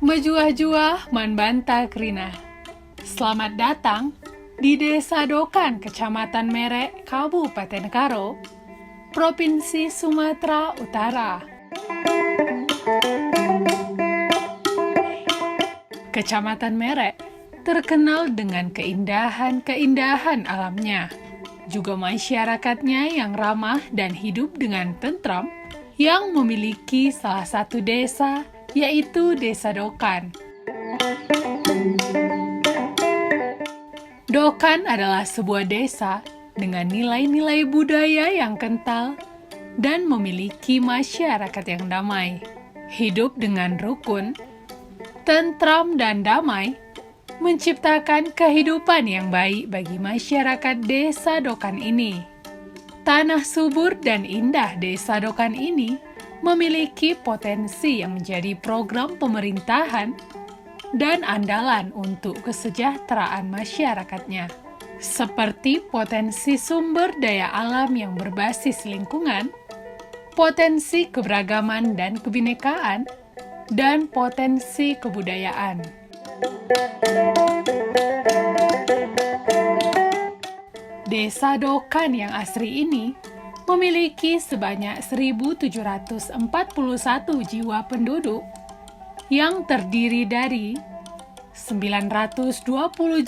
Mejuah-juah manbanta krina. Selamat datang di Desa Dokan, Kecamatan Merek, Kabupaten Karo, Provinsi Sumatera Utara. Kecamatan Merek terkenal dengan keindahan-keindahan alamnya, juga masyarakatnya yang ramah dan hidup dengan tentram, yang memiliki salah satu desa, yaitu Desa Dokan. Dokan adalah sebuah desa dengan nilai-nilai budaya yang kental dan memiliki masyarakat yang damai. Hidup dengan rukun, tentram, dan damai menciptakan kehidupan yang baik bagi masyarakat Desa Dokan ini. Tanah subur dan indah Desa Dokan ini memiliki potensi yang menjadi program pemerintahan dan andalan untuk kesejahteraan masyarakatnya, seperti potensi sumber daya alam yang berbasis lingkungan, potensi keberagaman dan kebinekaan, dan potensi kebudayaan. Desa Dokan yang asri ini memiliki sebanyak 1.741 jiwa penduduk yang terdiri dari 920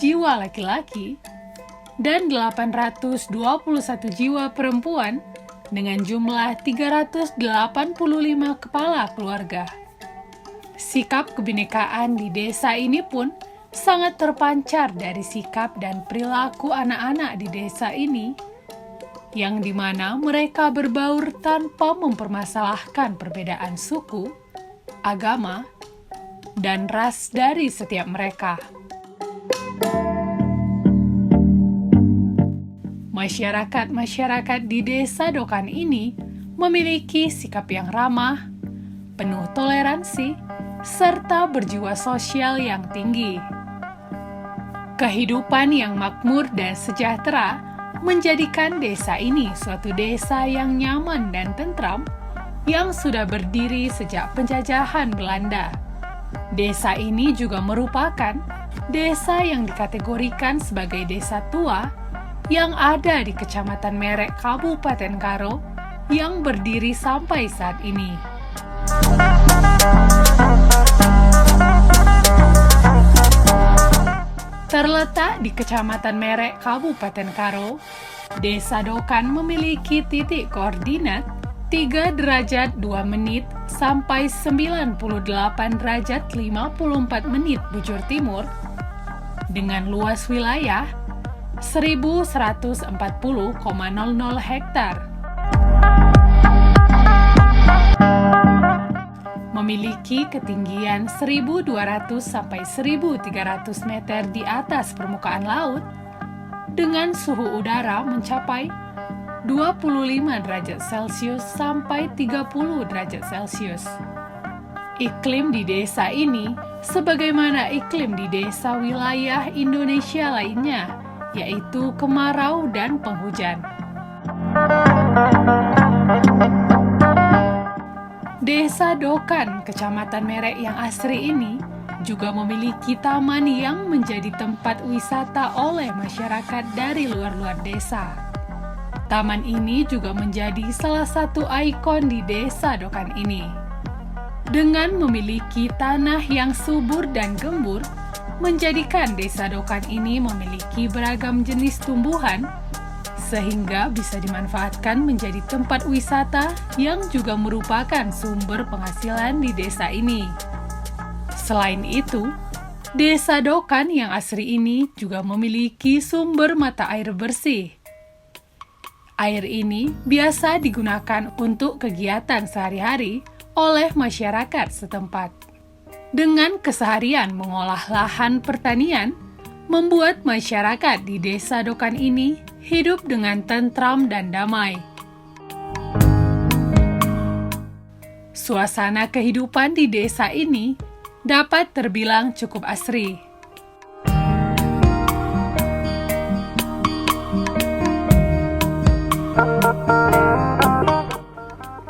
jiwa laki-laki dan 821 jiwa perempuan dengan jumlah 385 kepala keluarga. Sikap kebinekaan di desa ini pun sangat terpancar dari sikap dan perilaku anak-anak di desa ini, yang dimana mereka berbaur tanpa mempermasalahkan perbedaan suku, agama, dan ras dari setiap mereka. Masyarakat-masyarakat di Desa Dokan ini memiliki sikap yang ramah, penuh toleransi, serta berjiwa sosial yang tinggi. Kehidupan yang makmur dan sejahtera menjadikan desa ini suatu desa yang nyaman dan tentram yang sudah berdiri sejak penjajahan Belanda. Desa ini juga merupakan desa yang dikategorikan sebagai desa tua yang ada di Kecamatan Merek, Kabupaten Karo, yang berdiri sampai saat ini. Terletak di Kecamatan Merek, Kabupaten Karo, Desa Dokan memiliki titik koordinat 3 derajat 2 menit sampai 98 derajat 54 menit bujur timur dengan luas wilayah 1.140,00 hektar. Memiliki ketinggian 1.200 sampai 1.300 meter di atas permukaan laut, dengan suhu udara mencapai 25 derajat Celcius sampai 30 derajat Celcius. Iklim di desa ini sebagaimana iklim di desa wilayah Indonesia lainnya, yaitu kemarau dan penghujan. Desa Dokan, Kecamatan Merek yang asri ini juga memiliki taman yang menjadi tempat wisata oleh masyarakat dari luar-luar desa. Taman ini juga menjadi salah satu ikon di Desa Dokan ini. Dengan memiliki tanah yang subur dan gembur, menjadikan Desa Dokan ini memiliki beragam jenis tumbuhan, sehingga bisa dimanfaatkan menjadi tempat wisata yang juga merupakan sumber penghasilan di desa ini. Selain itu, Desa Dokan yang asri ini juga memiliki sumber mata air bersih. Air ini biasa digunakan untuk kegiatan sehari-hari oleh masyarakat setempat. Dengan keseharian mengolah lahan pertanian, membuat masyarakat di Desa Dokan ini hidup dengan tentram dan damai. Suasana kehidupan di desa ini dapat terbilang cukup asri.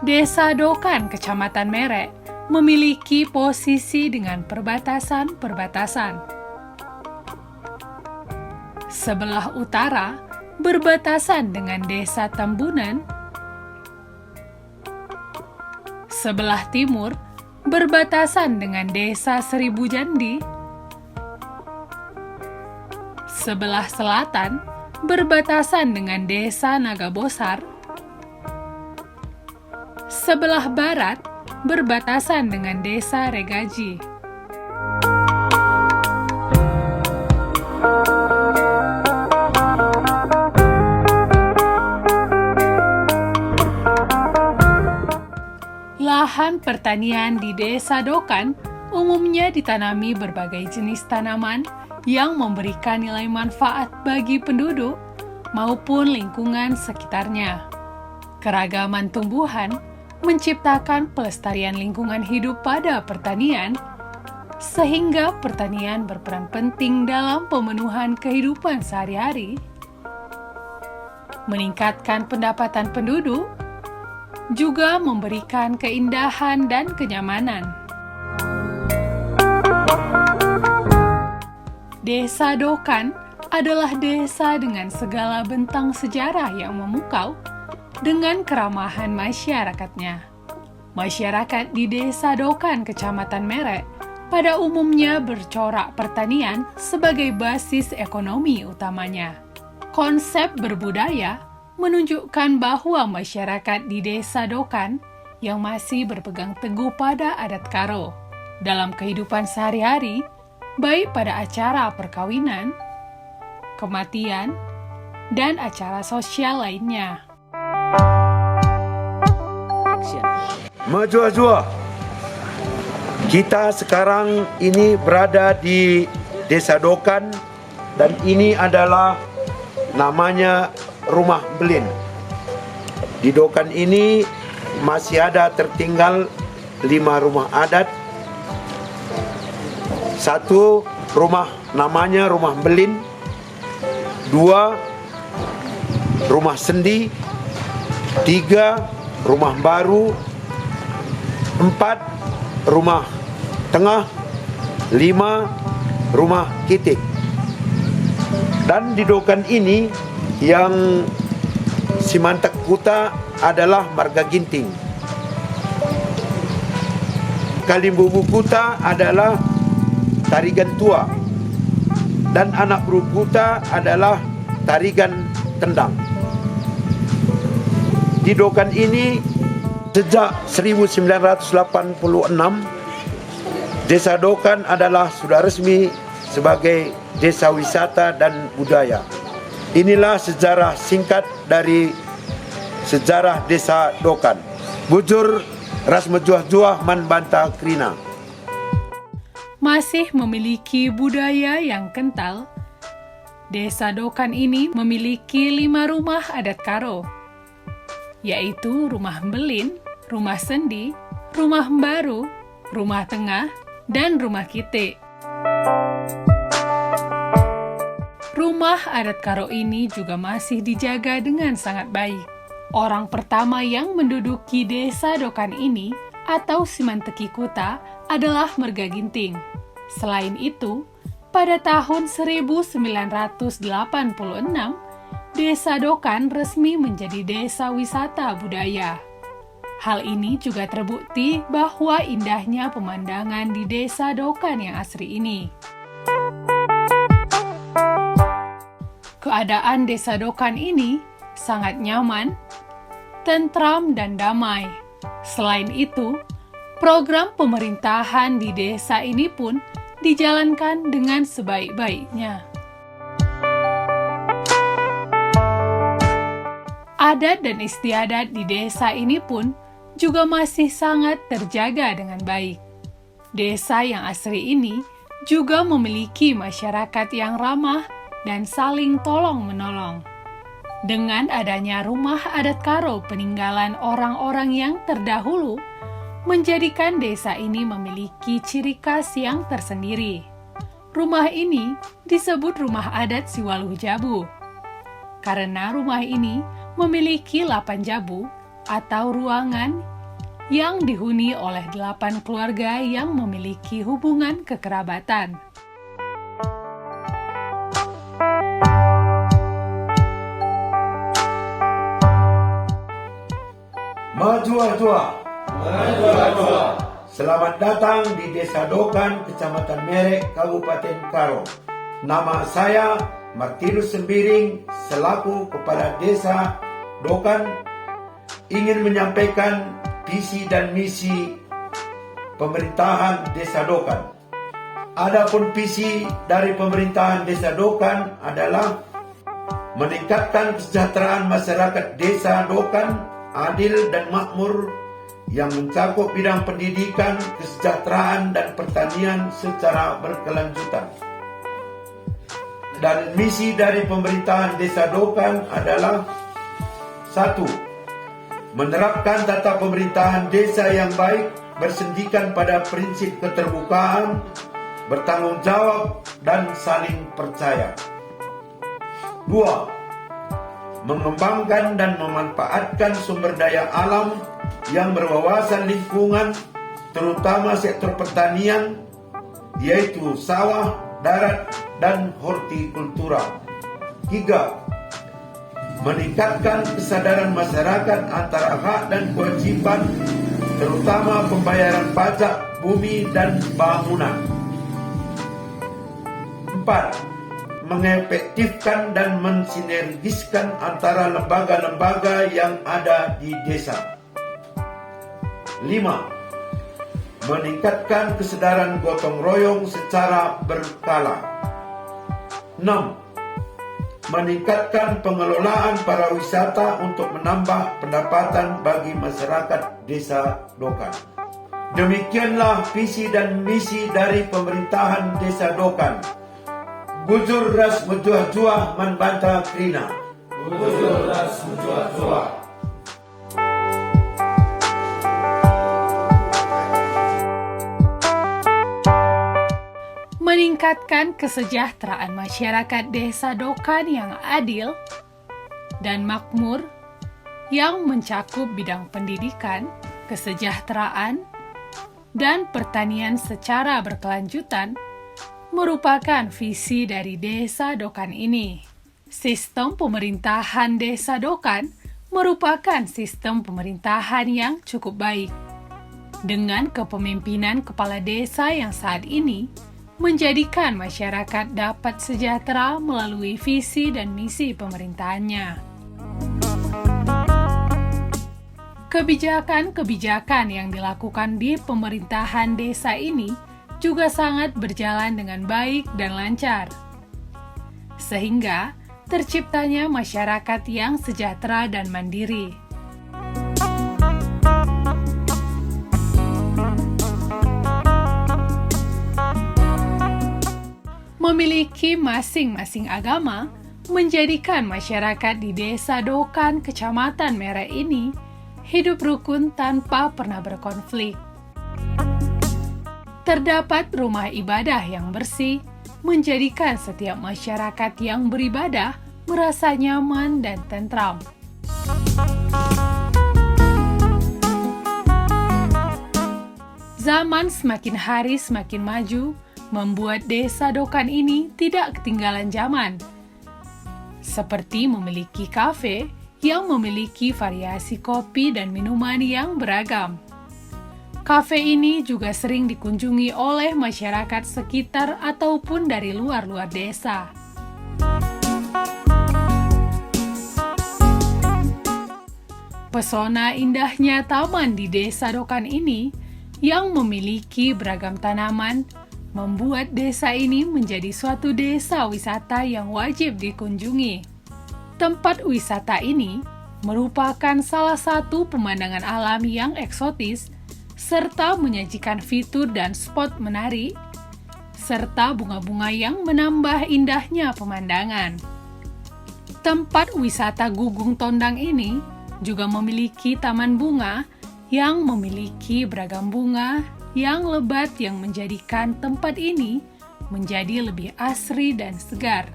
Desa Dokan, Kecamatan Merek, memiliki posisi dengan perbatasan-perbatasan. Sebelah utara berbatasan dengan Desa Tambunan, sebelah timur berbatasan dengan Desa Seribu Jandi, sebelah selatan berbatasan dengan Desa Nagabosar, sebelah barat berbatasan dengan Desa Regaji. Lahan pertanian di Desa Dokan umumnya ditanami berbagai jenis tanaman yang memberikan nilai manfaat bagi penduduk maupun lingkungan sekitarnya. Keragaman tumbuhan menciptakan pelestarian lingkungan hidup pada pertanian, sehingga pertanian berperan penting dalam pemenuhan kehidupan sehari-hari, meningkatkan pendapatan penduduk, juga memberikan keindahan dan kenyamanan. Desa Dokan adalah desa dengan segala bentang sejarah yang memukau dengan keramahan masyarakatnya. Masyarakat di Desa Dokan, Kecamatan Merek, pada umumnya bercorak pertanian sebagai basis ekonomi utamanya. Konsep berbudaya menunjukkan bahwa masyarakat di Desa Dokan yang masih berpegang teguh pada adat Karo dalam kehidupan sehari-hari, baik pada acara perkawinan, kematian, dan acara sosial lainnya. Mejua-jua, kita sekarang ini berada di Desa Dokan dan ini adalah namanya Rumah Belin. Di Dokan ini masih ada tertinggal 5 rumah adat. Satu rumah namanya Rumah Belin, 2 Rumah Sendi, 3 Rumah Baru, 4 Rumah Tengah, 5 Rumah Kitik. Dan di Dokan ini yang Simantak Kuta adalah Marga Ginting. Kalimbubu Kuta adalah Tarigan Tua. Dan anak buru Kuta adalah Tarigan Tendang. Di Dokan ini sejak 1986 Desa Dokan adalah sudah resmi sebagai desa wisata dan budaya. Inilah sejarah singkat dari sejarah Desa Dokan. Bujur ras mejuah-juah man banta krina. Masih memiliki budaya yang kental, Desa Dokan ini memiliki 5 rumah adat Karo, yaitu Rumah Belin, Rumah Sendi, Rumah Baru, Rumah Tengah, dan Rumah Kitik. Rumah adat Karo ini juga masih dijaga dengan sangat baik. Orang pertama yang menduduki Desa Dokan ini atau Simanteki Kuta adalah Marga Ginting. Selain itu, pada tahun 1986, Desa Dokan resmi menjadi desa wisata budaya. Hal ini juga terbukti bahwa indahnya pemandangan di Desa Dokan yang asri ini. Keadaan Desa Dokan ini sangat nyaman, tentram, dan damai. Selain itu, program pemerintahan di desa ini pun dijalankan dengan sebaik-baiknya. Adat dan istiadat di desa ini pun juga masih sangat terjaga dengan baik. Desa yang asri ini juga memiliki masyarakat yang ramah dan saling tolong-menolong. Dengan adanya rumah adat Karo peninggalan orang-orang yang terdahulu, menjadikan desa ini memiliki ciri khas yang tersendiri. Rumah ini disebut rumah adat Siwaluh Jabu, karena rumah ini memiliki 8 jabu atau ruangan yang dihuni oleh 8 keluarga yang memiliki hubungan kekerabatan. Majua-jua. Majua-jua. Selamat datang di Desa Dokan, Kecamatan Merek, Kabupaten Karo. Nama saya Martinus Sembiring, selaku Kepala Desa Dokan, ingin menyampaikan visi dan misi pemerintahan Desa Dokan. Adapun visi dari pemerintahan Desa Dokan adalah meningkatkan kesejahteraan masyarakat Desa Dokan adil dan makmur yang mencakup bidang pendidikan, kesejahteraan, dan pertanian secara berkelanjutan. Dan misi dari pemerintahan Desa Dokan adalah 1. Menerapkan tata pemerintahan desa yang baik, bersendikan pada prinsip keterbukaan, bertanggung jawab, dan saling percaya. 2. Mengembangkan dan memanfaatkan sumber daya alam yang berwawasan lingkungan, terutama sektor pertanian, yaitu sawah, darat, dan hortikultura. 3. Meningkatkan kesadaran masyarakat antara hak dan kewajiban, terutama pembayaran pajak bumi dan bangunan. 4. Mengefektifkan dan mensinergiskan antara lembaga-lembaga yang ada di desa. 5. Meningkatkan kesadaran gotong royong secara berkala. 6. Meningkatkan pengelolaan para wisata untuk menambah pendapatan bagi masyarakat Desa Dokan. Demikianlah visi dan misi dari pemerintahan Desa Dokan. Bujur ras menjuah-juah manbanta krina. Bujur ras menjuah-juah. Meningkatkan kesejahteraan masyarakat Desa Dokan yang adil dan makmur, yang mencakup bidang pendidikan, kesejahteraan, dan pertanian secara berkelanjutan, merupakan visi dari Desa Dokan ini. Sistem pemerintahan Desa Dokan merupakan sistem pemerintahan yang cukup baik. Dengan kepemimpinan kepala desa yang saat ini, menjadikan masyarakat dapat sejahtera melalui visi dan misi pemerintahannya. Kebijakan-kebijakan yang dilakukan di pemerintahan desa ini juga sangat berjalan dengan baik dan lancar, sehingga terciptanya masyarakat yang sejahtera dan mandiri. Memiliki masing-masing agama menjadikan masyarakat di Desa Dokan, Kecamatan Merek ini hidup rukun tanpa pernah berkonflik. Terdapat rumah ibadah yang bersih, menjadikan setiap masyarakat yang beribadah merasa nyaman dan tentram. Zaman semakin hari semakin maju, membuat Desa Dokan ini tidak ketinggalan zaman. Seperti memiliki kafe yang memiliki variasi kopi dan minuman yang beragam. Kafe ini juga sering dikunjungi oleh masyarakat sekitar ataupun dari luar desa. Pesona indahnya taman di Desa Dokan ini yang memiliki beragam tanaman membuat desa ini menjadi suatu desa wisata yang wajib dikunjungi. Tempat wisata ini merupakan salah satu pemandangan alam yang eksotis serta menyajikan fitur dan spot menarik, serta bunga-bunga yang menambah indahnya pemandangan. Tempat wisata Gugung Tondang ini juga memiliki taman bunga yang memiliki beragam bunga yang lebat yang menjadikan tempat ini menjadi lebih asri dan segar.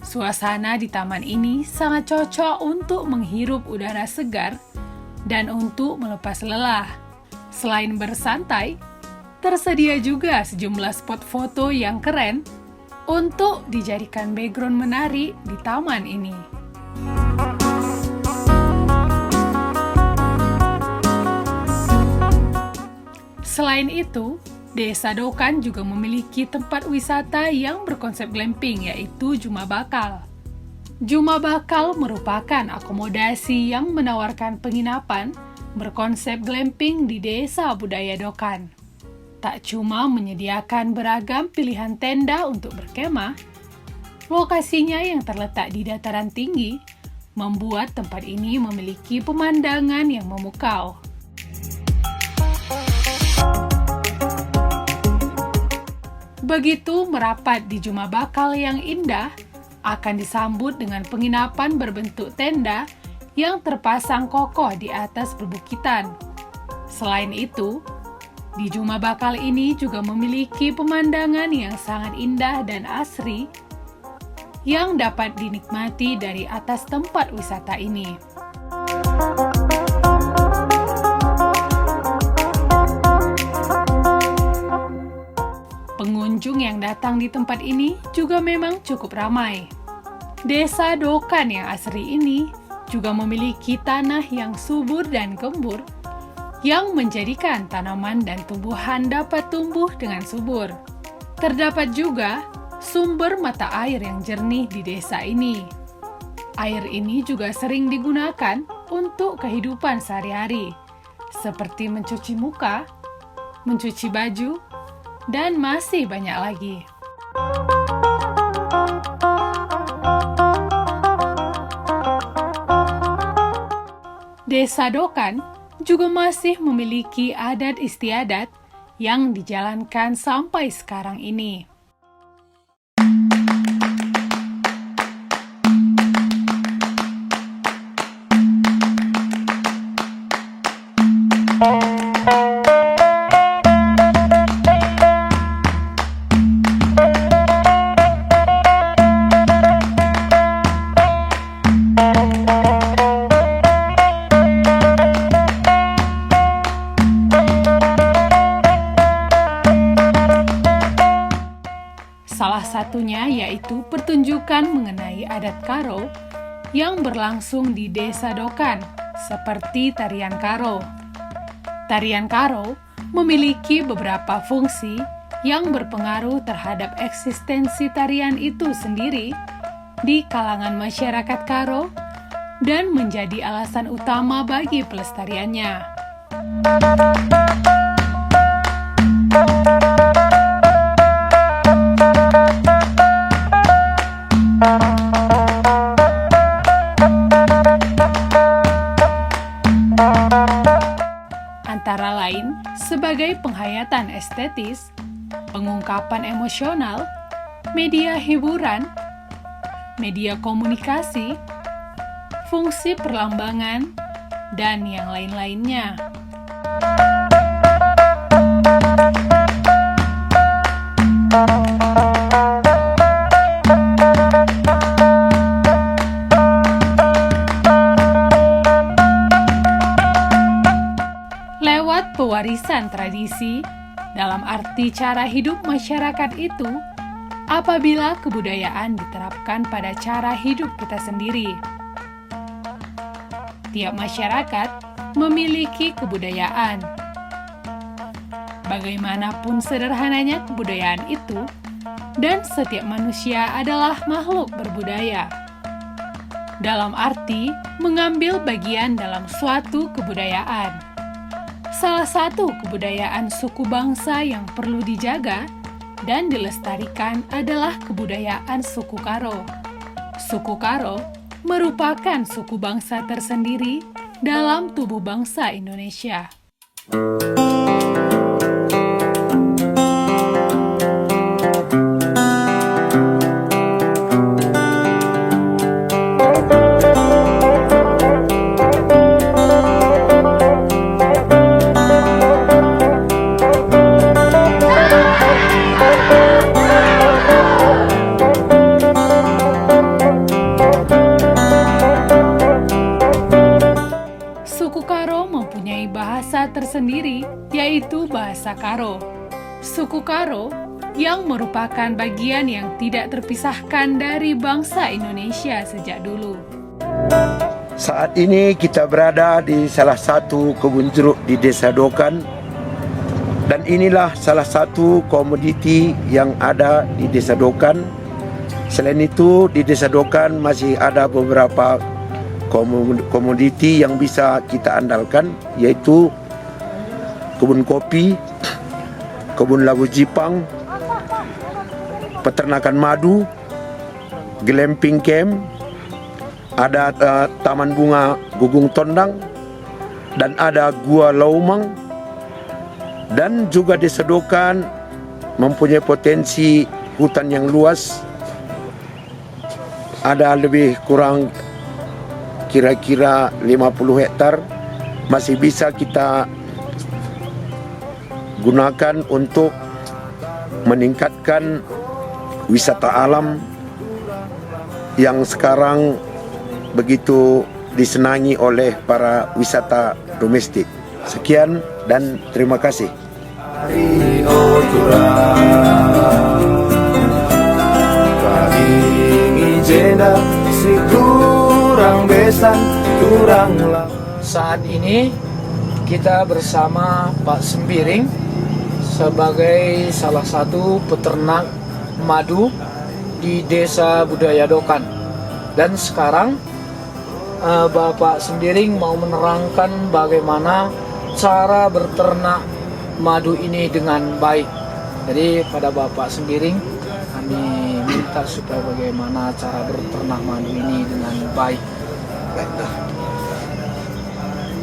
Suasana di taman ini sangat cocok untuk menghirup udara segar dan untuk melepas lelah. Selain bersantai, tersedia juga sejumlah spot foto yang keren untuk dijadikan background menarik di taman ini. Selain itu, Desa Dokan juga memiliki tempat wisata yang berkonsep glamping, yaitu Juma Bakal. Juma Bakal merupakan akomodasi yang menawarkan penginapan berkonsep glamping di Desa Budaya Dokan. Tak cuma menyediakan beragam pilihan tenda untuk berkemah, lokasinya yang terletak di dataran tinggi membuat tempat ini memiliki pemandangan yang memukau. Begitu merapat di Juma Bakal yang indah, akan disambut dengan penginapan berbentuk tenda yang terpasang kokoh di atas perbukitan. Selain itu, di Juma Bakal ini juga memiliki pemandangan yang sangat indah dan asri yang dapat dinikmati dari atas tempat wisata ini. Pengunjung yang datang di tempat ini juga memang cukup ramai. Desa Dokan yang asri ini juga memiliki tanah yang subur dan gembur yang menjadikan tanaman dan tumbuhan dapat tumbuh dengan subur. Terdapat juga sumber mata air yang jernih di desa ini. Air ini juga sering digunakan untuk kehidupan sehari-hari, seperti mencuci muka, mencuci baju, dan masih banyak lagi. Desa Dokan juga masih memiliki adat istiadat yang dijalankan sampai sekarang ini. Salah satunya yaitu pertunjukan mengenai adat Karo yang berlangsung di Desa Dokan, seperti tarian Karo. Tarian Karo memiliki beberapa fungsi yang berpengaruh terhadap eksistensi tarian itu sendiri di kalangan masyarakat Karo dan menjadi alasan utama bagi pelestariannya. Antara lain sebagai penghayatan estetis, pengungkapan emosional, media hiburan, media komunikasi, fungsi perlambangan, dan yang lain-lainnya. Lewat pewarisan tradisi, dalam arti cara hidup masyarakat itu, apabila kebudayaan diterapkan pada cara hidup kita sendiri. Tiap masyarakat memiliki kebudayaan. Bagaimanapun sederhananya kebudayaan itu, dan setiap manusia adalah makhluk berbudaya. Dalam arti mengambil bagian dalam suatu kebudayaan. Salah satu kebudayaan suku bangsa yang perlu dijaga dan dilestarikan adalah kebudayaan suku Karo. Suku Karo merupakan suku bangsa tersendiri dalam tubuh bangsa Indonesia. Karo. Suku Karo yang merupakan bagian yang tidak terpisahkan dari bangsa Indonesia sejak dulu. Saat ini kita berada di salah satu kebun jeruk di Desa Dokan, dan inilah salah satu komoditi yang ada di Desa Dokan. Selain itu, di Desa Dokan masih ada beberapa komoditi yang bisa kita andalkan, yaitu kebun kopi, kebun labu jipang, peternakan madu, glamping camp, ada taman bunga Gugung Tondang, dan ada gua Laumang. Dan juga Desa Dokan mempunyai potensi hutan yang luas, ada lebih kurang kira-kira 50 hektar, masih bisa kita gunakan untuk meningkatkan wisata alam yang sekarang begitu disenangi oleh para wisata domestik. Sekian dan terima kasih. Saat ini kita bersama Pak Sembiring sebagai salah satu peternak madu di Desa Budaya Dokan. Dan sekarang Bapak Sembiring mau menerangkan bagaimana cara berternak madu ini dengan baik. Jadi pada Bapak Sembiring kami minta supaya bagaimana cara berternak madu ini dengan baik. Baiklah.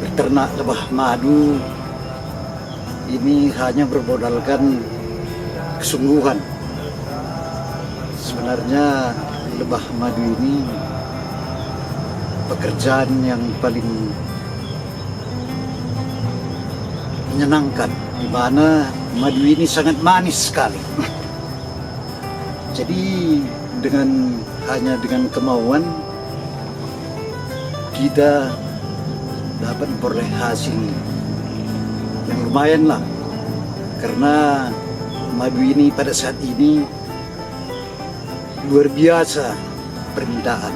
Berternak lebah madu ini hanya bermodalkan kesungguhan. Sebenarnya lebah madu ini pekerjaan yang paling menyenangkan, di mana madu ini sangat manis sekali. Jadi hanya dengan kemauan kita dapat memperoleh hasil yang lumayan lah, karena madu ini pada saat ini luar biasa permintaan,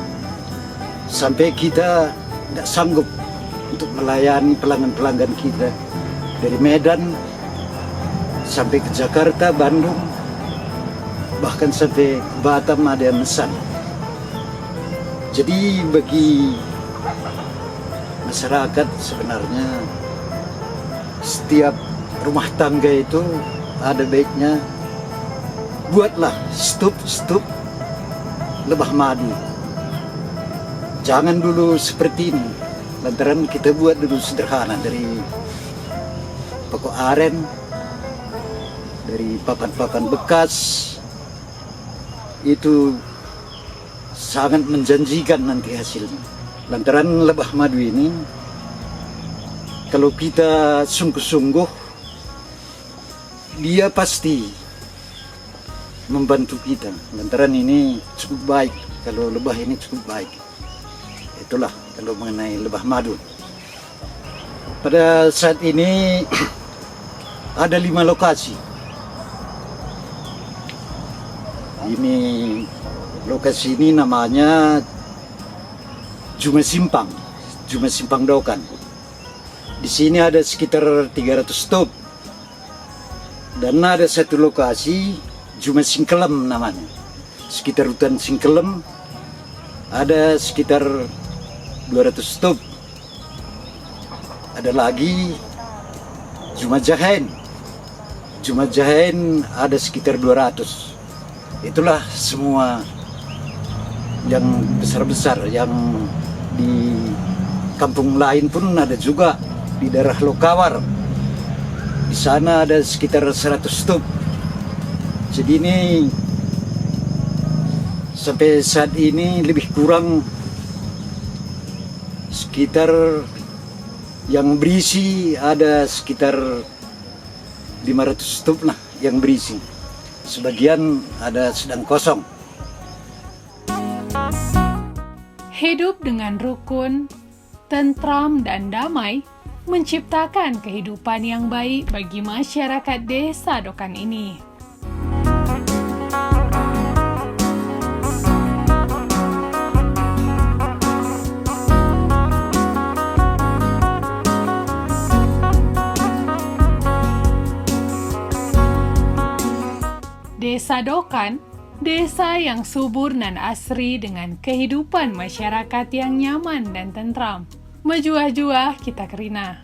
sampai kita tidak sanggup untuk melayani pelanggan-pelanggan kita dari Medan sampai ke Jakarta, Bandung, bahkan sampai Batam ada yang pesan. Jadi bagi masyarakat sebenarnya setiap rumah tangga itu ada baiknya buatlah stuk lebah madu. Jangan dulu seperti ini, lantaran kita buat dulu sederhana dari pokok aren, dari papan-papan bekas, itu sangat menjanjikan nanti hasilnya. Lantaran lebah madu ini kalau kita sungguh-sungguh, dia pasti membantu kita. Lantaran ini cukup baik, kalau lebah ini cukup baik. Itulah kalau mengenai lebah madu. Pada saat ini ada 5 lokasi. Ini lokasi ini namanya Juma Simpang Dokan. Di sini ada sekitar 300 stop. Dan ada satu lokasi Juma Singkelem namanya. Sekitar hutan Singkelem ada sekitar 200 stop. Ada lagi Juma Jahen ada sekitar 200. Itulah semua yang besar-besar. Yang di kampung lain pun ada juga, di daerah Lokawar. Di sana ada sekitar 100 stop. Jadi ini sampai saat ini lebih kurang sekitar yang berisi ada sekitar 500 stop lah yang berisi. Sebagian ada sedang kosong. Hidup dengan rukun, tentram, dan damai menciptakan kehidupan yang baik bagi masyarakat Desa Dokan ini. Desa Dokan, desa yang subur dan asri dengan kehidupan masyarakat yang nyaman dan tentram. Mejuah-juah kita kerina.